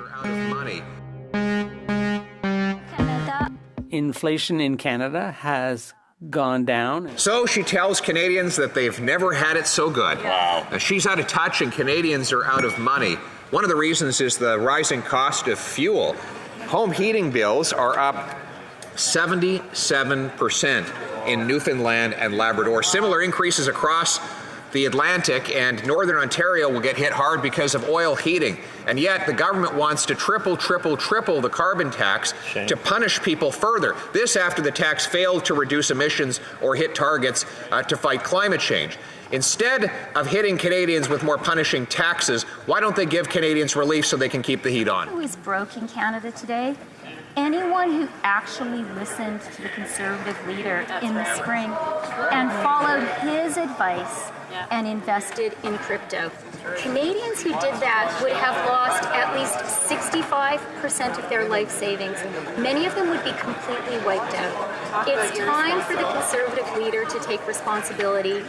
are out of money. Inflation in Canada has gone down. So she tells Canadians that they've never had it so good. Wow. She's out of touch and Canadians are out of money. One of the reasons is the rising cost of fuel. Home heating bills are up 77% in Newfoundland and Labrador. Similar increases across the Atlantic, and Northern Ontario will get hit hard because of oil heating. And yet the government wants to triple the carbon tax to punish people further. This after the tax failed to reduce emissions or hit targets to fight climate change. Instead of hitting Canadians with more punishing taxes, why don't they give Canadians relief so they can keep the heat on? Who is broke in Canada today? Anyone who actually listened to the Conservative leader in the spring and followed his advice and invested in crypto. Canadians who did that would have lost at least 65% of their life savings. Many of them would be completely wiped out. It's time for the Conservative leader to take responsibility,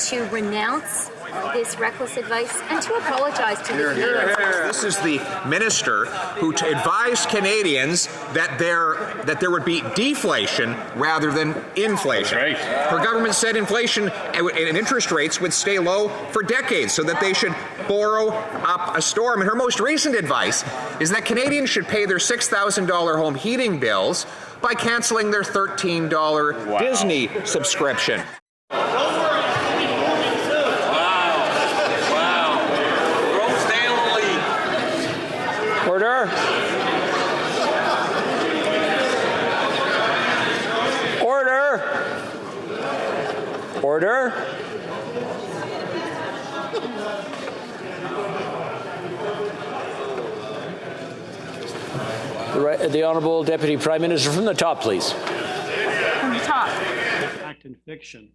to renounce this reckless advice and to apologize to the Canadians. This is the minister who advised Canadians that there would be deflation rather than inflation. Right. Her government said inflation and interest rates would stay low for decades, so that they should borrow up a storm. And her most recent advice is that Canadians should pay their $6,000 home heating bills by canceling their $13 Disney subscription. Order. Order. Order. The Honourable Deputy Prime Minister, from the top, please. From the top. Fact and fiction.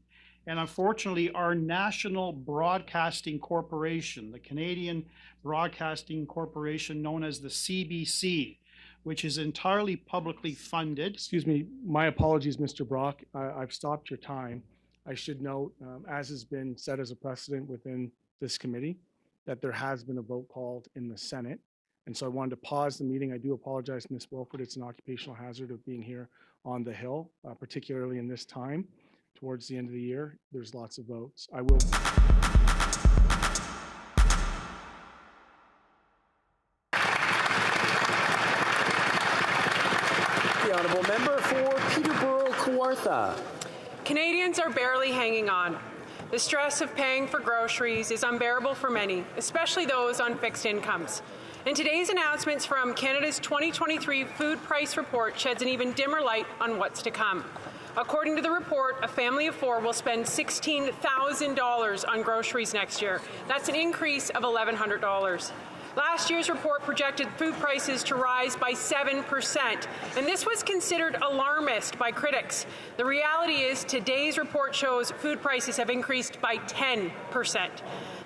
And unfortunately, our National Broadcasting Corporation, the Canadian Broadcasting Corporation known as the CBC, which is entirely publicly funded. Excuse me, my apologies, Mr. Brock. I've stopped your time. I should note, as has been set as a precedent within this committee, that there has been a vote called in the Senate. And so I wanted to pause the meeting. I do apologize, Ms. Wilford. It's an occupational hazard of being here on the Hill, particularly in this time. Towards the end of the year, there's lots of votes. I will. The Honourable Member for Peterborough Kawartha. Canadians are barely hanging on. The stress of paying for groceries is unbearable for many, especially those on fixed incomes. And today's announcements from Canada's 2023 Food Price Report sheds an even dimmer light on what's to come. According to the report, a family of four will spend $16,000 on groceries next year. That's an increase of $1,100. Last year's report projected food prices to rise by 7%, and this was considered alarmist by critics. The reality is today's report shows food prices have increased by 10%.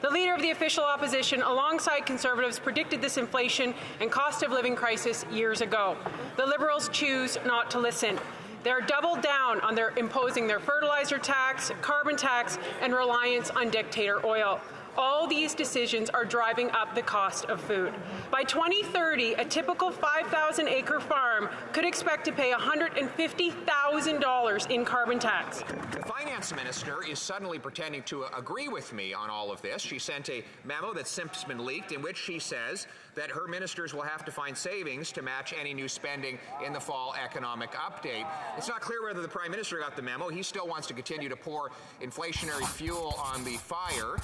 The leader of the official opposition, alongside Conservatives, predicted this inflation and cost of living crisis years ago. The Liberals choose not to listen. They're doubled down on imposing their fertilizer tax, carbon tax, and reliance on dictator oil. All these decisions are driving up the cost of food. By 2030, a typical 5,000-acre farm could expect to pay $150,000 in carbon tax. The finance minister is suddenly pretending to agree with me on all of this. She sent a memo that's since been leaked in which she says that her ministers will have to find savings to match any new spending in the fall economic update. It's not clear whether the Prime Minister got the memo. He still wants to continue to pour inflationary fuel on the fire.